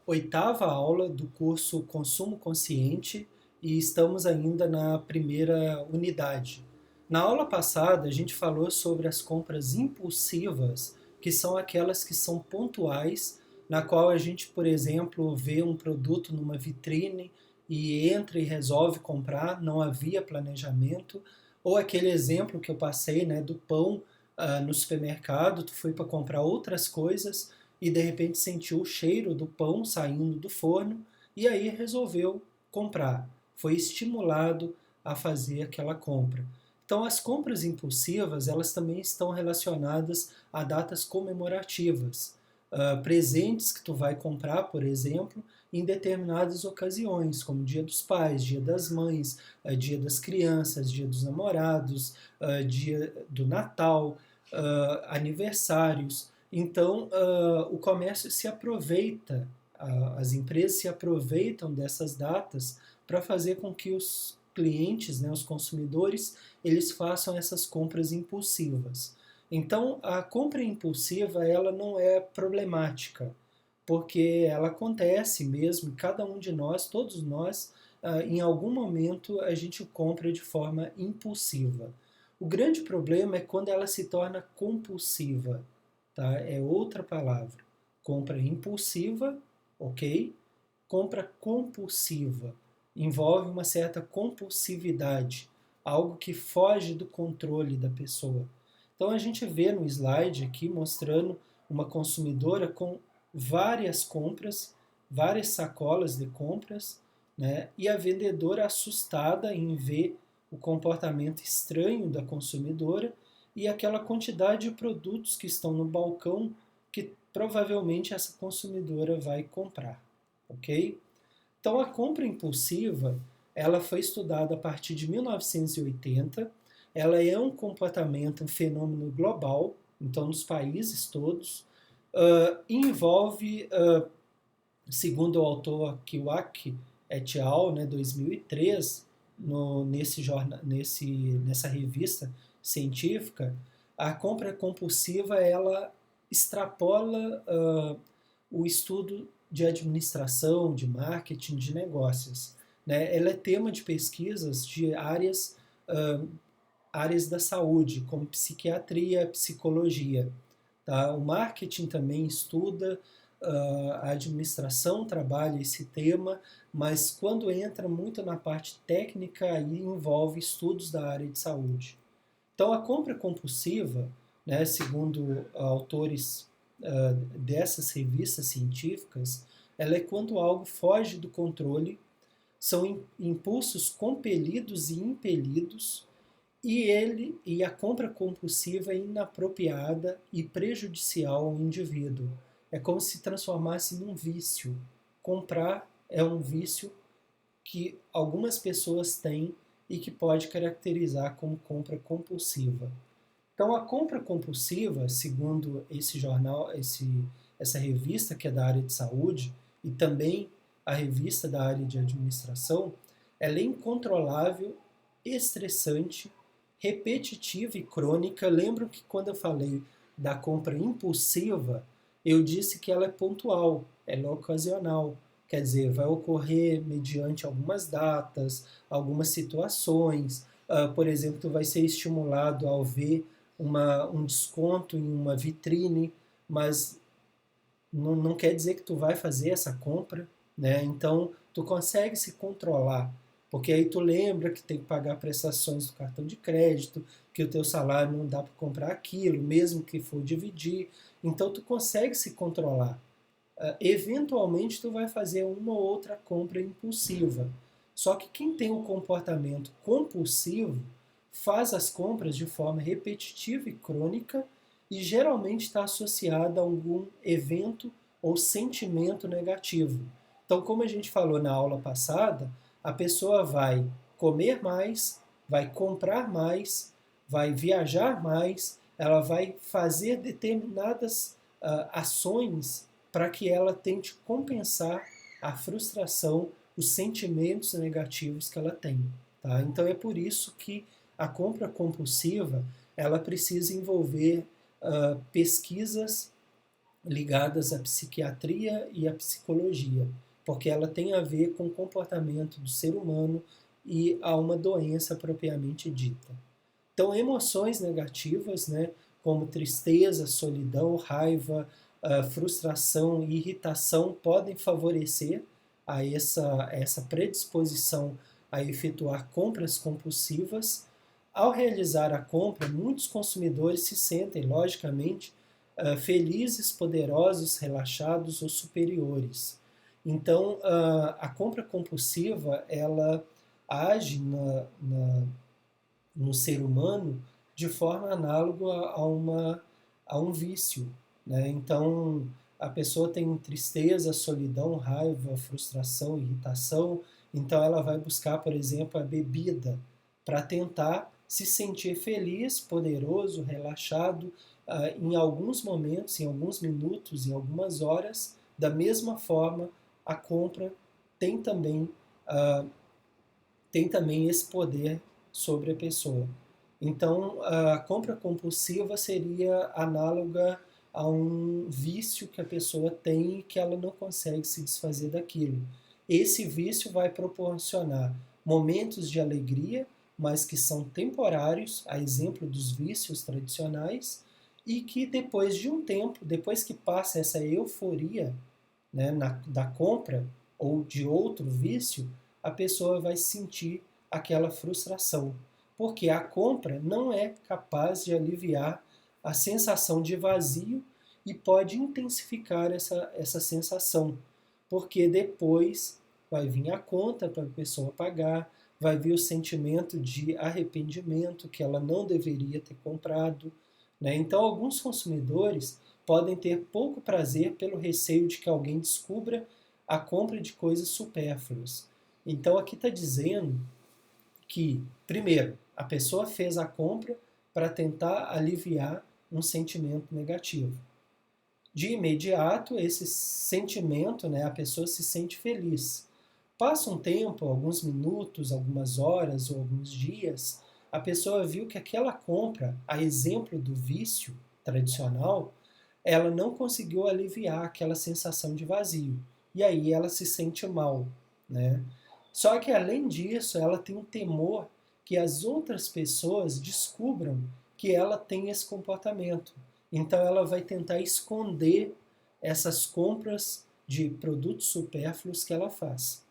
oitava aula do curso Consumo Consciente e estamos ainda na primeira unidade. Na aula passada, a gente falou sobre as compras impulsivas, que são aquelas que são pontuais, na qual a gente, por exemplo, vê um produto numa vitrine e entra e resolve comprar, não havia planejamento, ou aquele exemplo que eu passei, né, do pão no supermercado, tu foi para comprar outras coisas e de repente sentiu o cheiro do pão saindo do forno e aí resolveu comprar. Foi estimulado a fazer aquela compra. Então, as compras impulsivas, elas também estão relacionadas a datas comemorativas. Presentes que tu vai comprar, por exemplo, em determinadas ocasiões, como Dia dos Pais, Dia das Mães, Dia das Crianças, Dia dos Namorados, Dia do Natal, aniversários. Então, o comércio se aproveita, as empresas se aproveitam dessas datas para fazer com que os clientes, né, os consumidores, eles façam essas compras impulsivas. Então, a compra impulsiva ela não é problemática, porque ela acontece mesmo, cada um de nós, todos nós, em algum momento a gente compra de forma impulsiva. O grande problema é quando ela se torna compulsiva, tá? É outra palavra. Compra impulsiva, ok? Compra compulsiva envolve uma certa compulsividade, algo que foge do controle da pessoa. Então a gente vê no slide aqui mostrando uma consumidora com várias compras, várias sacolas de compras, né? E a vendedora assustada em ver o comportamento estranho da consumidora e aquela quantidade de produtos que estão no balcão que provavelmente essa consumidora vai comprar, ok? Então a compra impulsiva, ela foi estudada a partir de 1980, ela é um comportamento, um fenômeno global, então nos países todos, envolve, segundo o autor Kiwak et al., né, 2003, nessa revista científica, a compra compulsiva ela extrapola o estudo de administração, de marketing, de negócios. Né? Ela é tema de pesquisas de áreas da saúde, como psiquiatria, psicologia. Tá? O marketing também estuda, a administração trabalha esse tema, mas quando entra muito na parte técnica, aí envolve estudos da área de saúde. Então, a compra compulsiva, né, segundo autores dessas revistas científicas, ela é quando algo foge do controle, são impulsos compelidos e impelidos, e a compra compulsiva é inapropriada e prejudicial ao indivíduo. É como se transformasse num vício. Comprar é um vício que algumas pessoas têm e que pode caracterizar como compra compulsiva. Então, a compra compulsiva, segundo esse jornal, essa revista que é da área de saúde e também a revista da área de administração, ela é incontrolável, estressante, repetitiva e crônica. Lembro que quando eu falei da compra impulsiva, eu disse que ela é pontual, ela é ocasional. Quer dizer, vai ocorrer mediante algumas datas, algumas situações. Por exemplo, tu vai ser estimulado ao ver um desconto em uma vitrine, mas não quer dizer que tu vai fazer essa compra, né? Então, tu consegue se controlar, porque aí tu lembra que tem que pagar prestações do cartão de crédito, que o teu salário não dá para comprar aquilo, mesmo que for dividir. Então, tu consegue se controlar. Eventualmente, tu vai fazer uma ou outra compra impulsiva. Só que quem tem um comportamento compulsivo faz as compras de forma repetitiva e crônica e geralmente está associada a algum evento ou sentimento negativo. Então, como a gente falou na aula passada, a pessoa vai comer mais, vai comprar mais, vai viajar mais, ela vai fazer determinadas ações para que ela tente compensar a frustração, os sentimentos negativos que ela tem. Tá? Então é por isso que a compra compulsiva ela precisa envolver pesquisas ligadas à psiquiatria e à psicologia, porque ela tem a ver com o comportamento do ser humano e a uma doença propriamente dita. Então, emoções negativas, né, como tristeza, solidão, raiva, frustração e irritação, podem favorecer essa predisposição a efetuar compras compulsivas. Ao realizar a compra, muitos consumidores se sentem, logicamente, felizes, poderosos, relaxados ou superiores. Então, a compra compulsiva, ela age no ser humano de forma análoga a um vício. Né? Então, a pessoa tem tristeza, solidão, raiva, frustração, irritação, então ela vai buscar, por exemplo, a bebida para tentar se sentir feliz, poderoso, relaxado, em alguns momentos, em alguns minutos, em algumas horas. Da mesma forma, a compra tem também, uh, tem também esse poder sobre a pessoa. Então, a compra compulsiva seria análoga a um vício que a pessoa tem e que ela não consegue se desfazer daquilo. Esse vício vai proporcionar momentos de alegria, mas que são temporários, a exemplo dos vícios tradicionais, e que depois de um tempo, depois que passa essa euforia, né, da compra ou de outro vício, a pessoa vai sentir aquela frustração, porque a compra não é capaz de aliviar a sensação de vazio e pode intensificar essa sensação, porque depois vai vir a conta para a pessoa pagar, vai vir o sentimento de arrependimento que ela não deveria ter comprado. Né? Então, alguns consumidores podem ter pouco prazer pelo receio de que alguém descubra a compra de coisas supérfluas. Então, aqui está dizendo que, primeiro, a pessoa fez a compra para tentar aliviar um sentimento negativo. De imediato, esse sentimento, né, a pessoa se sente feliz. Passa um tempo, alguns minutos, algumas horas ou alguns dias, a pessoa viu que aquela compra, a exemplo do vício tradicional, ela não conseguiu aliviar aquela sensação de vazio. E aí ela se sente mal, né? Só que além disso, ela tem um temor que as outras pessoas descubram que ela tem esse comportamento. Então ela vai tentar esconder essas compras de produtos supérfluos que ela faz.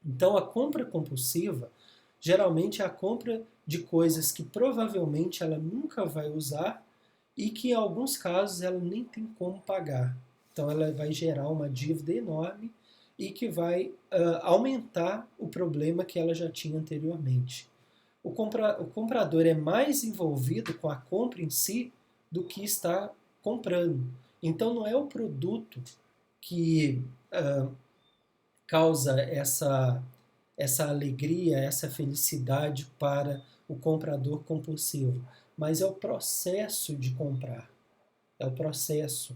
Então a compra compulsiva geralmente é a compra de coisas que provavelmente ela nunca vai usar e que em alguns casos ela nem tem como pagar. Então ela vai gerar uma dívida enorme e que vai aumentar o problema que ela já tinha anteriormente. O comprador é mais envolvido com a compra em si do que está comprando. Então não é o produto que causa essa alegria, essa felicidade para o comprador compulsivo, mas é o processo de comprar. É o processo.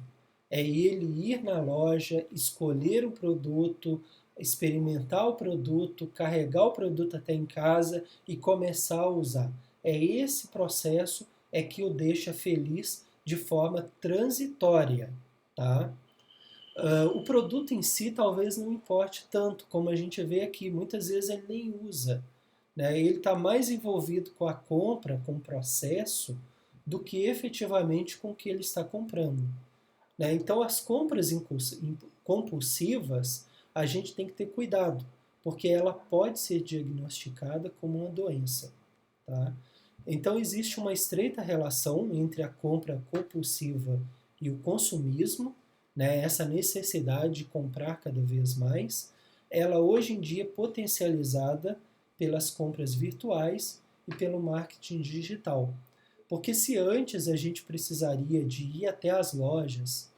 É ele ir na loja, escolher o produto, experimentar o produto, carregar o produto até em casa e começar a usar. É esse processo que o deixa feliz de forma transitória, tá? O produto em si talvez não importe tanto, como a gente vê aqui, muitas vezes ele nem usa. Né? Ele está mais envolvido com a compra, com o processo, do que efetivamente com o que ele está comprando. Né? Então, as compras compulsivas, a gente tem que ter cuidado, porque ela pode ser diagnosticada como uma doença. Tá? Então, existe uma estreita relação entre a compra compulsiva e o consumismo, né? Essa necessidade de comprar cada vez mais, ela hoje em dia é potencializada pelas compras virtuais e pelo marketing digital. Porque se antes a gente precisaria de ir até as lojas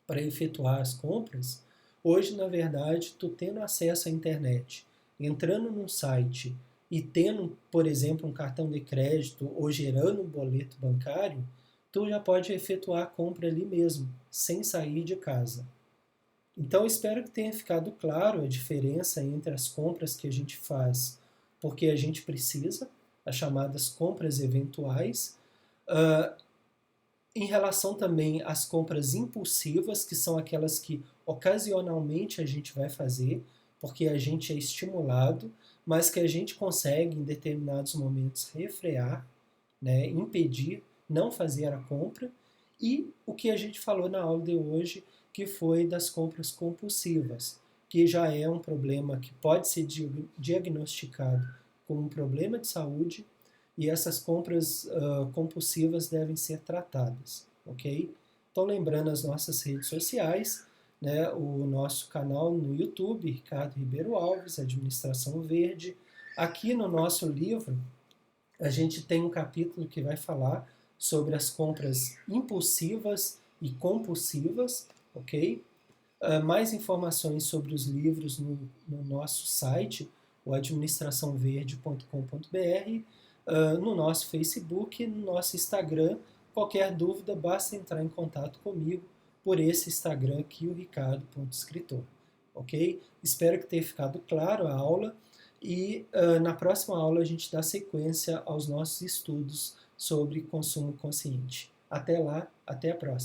para efetuar as compras, hoje, na verdade, tu tendo acesso à internet, entrando num site e tendo, por exemplo, um cartão de crédito ou gerando um boleto bancário, tu já pode efetuar a compra ali mesmo, sem sair de casa. Então, espero que tenha ficado claro a diferença entre as compras que a gente faz porque a gente precisa, as chamadas compras eventuais, uh, Em relação também às compras impulsivas, que são aquelas que ocasionalmente a gente vai fazer, porque a gente é estimulado, mas que a gente consegue em determinados momentos refrear, né, impedir, não fazer a compra, e o que a gente falou na aula de hoje, que foi das compras compulsivas, que já é um problema que pode ser diagnosticado como um problema de saúde, e essas compras compulsivas devem ser tratadas, ok? Então, lembrando as nossas redes sociais, né, o nosso canal no YouTube, Ricardo Ribeiro Alves, Administração Verde. Aqui no nosso livro, a gente tem um capítulo que vai falar sobre as compras impulsivas e compulsivas, ok? Mais informações sobre os livros no nosso site, o administraçãoverde.com.br, no nosso Facebook, no nosso Instagram. Qualquer dúvida, basta entrar em contato comigo por esse Instagram aqui, o ricardo.escritor. Ok? Espero que tenha ficado claro a aula e na próxima aula a gente dá sequência aos nossos estudos sobre consumo consciente. Até lá, até a próxima.